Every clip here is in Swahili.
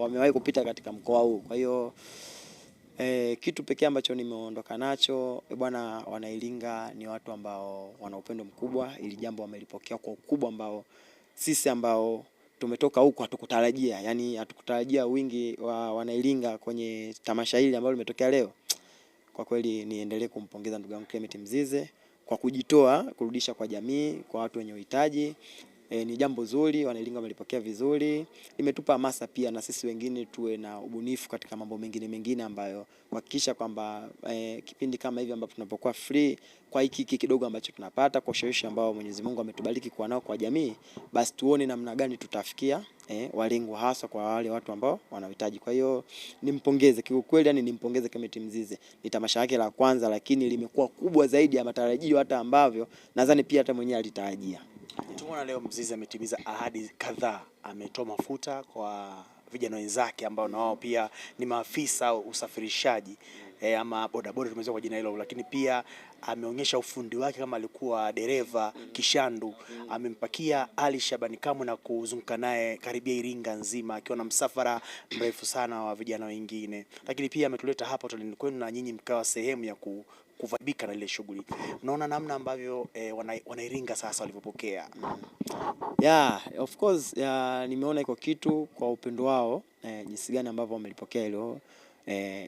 wamewahi kupita katika mkoa huu. Kwa hiyo kitu pekee ambacho nimeondoka nacho bwana, Wanairinga ni watu ambao wana upendo mkubwa. Ili jambo wamelipokea kwa ukubwa ambao sisi ambao tumetoka huko hatukutarajia. Yani hatukutarajia wingi wa Wanairinga kwenye tamasha hili ambalo limetokea leo. Kwa kweli niendelee kumpongeza ndugu yangu Clement Mzize kwa kujitoa kurudisha kwa jamii, kwa watu wenye uhitaji. Ni jambo zuri, Wanairinga wamelipokea vizuri. Imetupa hamasa pia na sisi wengine tuwe na ubunifu katika mambo mengine ambayo kuhakikisha kwamba kipindi kama hivi ambapo tunapokuwa free kwa hiki kidogo ambacho tunapata kwa ushawishi ambao Mwenyezi Mungu ametubariki kuwa nao kwa jamii, basi tuone namna gani tutafikia walengwa hasa kwa wale watu ambao wanahitaji. Kwa hiyo nimpongeze kiukweli, yani nimpongeze Clement Mzize. Ni tamasha yake la kwanza, lakini limekuwa kubwa zaidi ya matarajio hata ambavyo nadhani pia hata mwenyewe alitarajia. Tumeona leo Mzize ametimiza ahadi kadhaa, ametoa mafuta kwa vijana wenzake ambao na wao pia ni maafisa usafirishaji ama bodaboda tumeweza kwa jina hilo, lakini pia ameonyesha ufundi wake kama alikuwa dereva kishandu. Amempakia Ali Shabani Kamwe na kuzunguka naye karibia Iringa nzima akiwa na msafara mrefu sana wa vijana wengine, lakini pia ametuleta hapa Tolini kwenu na nyinyi mkawa sehemu ya kuvabika na ile shughuli. Unaona namna ambavyo Wanairinga sasa walivyopokea. Of course nimeona iko kitu kwa upendo wao, jinsi gani ambavyo wamelipokea hilo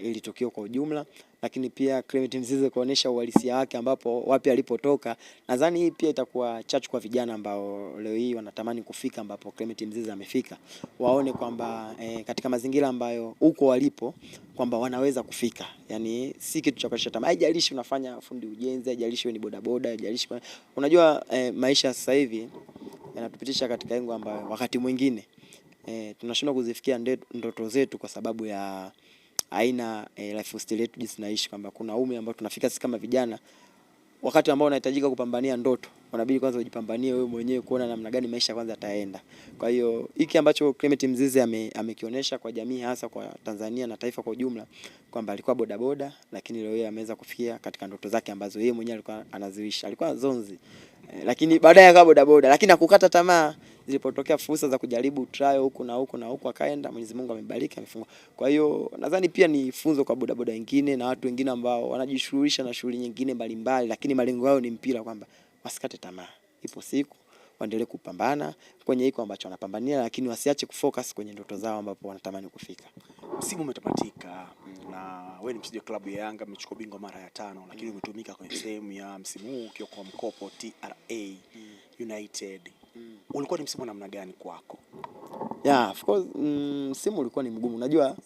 ili tukio kwa ujumla, lakini pia Clement Mzize kuonesha uhalisia wake ambapo wapi alipotoka. Nadhani hii pia itakuwa chachu kwa vijana ambao leo hii wanatamani kufika ambapo Clement Mzize amefika, waone kwamba katika mazingira ambayo huko walipo kwamba wanaweza kufika. Yani si kitu cha kushata tamaa. Haijalishi unafanya fundi ujenzi, haijalishi wewe ni bodaboda, haijalishi unajua maisha sasa hivi yanatupitisha katika engo ambayo wakati mwingine tunashindwa kuzifikia ndoto zetu kwa sababu ya aina lifestyle yetu jinsi naishi, kwamba kuna umri ambao tunafika sisi kama vijana, wakati ambao unahitajika kupambania ndoto, unabidi kwanza ujipambanie wewe mwenyewe kuona namna gani maisha kwanza yataenda. Kwa hiyo hiki ambacho Clement Mzize amekionyesha kwa jamii, hasa kwa Tanzania na taifa kwa ujumla, kwamba alikuwa bodaboda lakini leo yeye ameweza kufikia katika ndoto zake ambazo yeye mwenyewe alikuwa anaziishi. Alikuwa zonzi lakini baadaye akawa bodaboda, lakini hakukata tamaa. Zilipotokea fursa za kujaribu trial huku na huku akaenda, Mwenyezi Mungu amebariki, amefungua. Kwa hiyo nadhani pia ni funzo kwa bodaboda wengine na watu wengine ambao wanajishughulisha na shughuli nyingine mbalimbali, lakini malengo yao ni mpira, kwamba wasikate tamaa. Ipo siku waendelee kupambana kwenye hiko ambacho wanapambania, lakini wasiache kufocus kwenye ndoto zao ambapo wanatamani kufika. Msimu umetamatika na wewe ni mchezaji wa klabu ya Yanga, umechukua bingwa mara ya 5, lakini umetumika kwenye sehemu ya msimu huu ukiwa kwa mkopo TRA United. Ulikuwa ni msimu namna gani kwako? Of course msimu ulikuwa ni mgumu. Unajua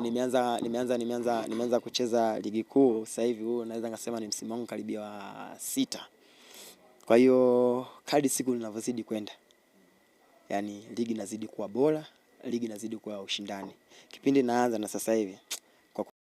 nimeanza kucheza ligi kuu sasa hivi, huo naweza ngasema ni msimu wangu karibia wa 6. Kwa hiyo kadri siku zinavyozidi kwenda, yani ligi inazidi kuwa bora, ligi inazidi kuwa ushindani. Kipindi naanza na sasa hivi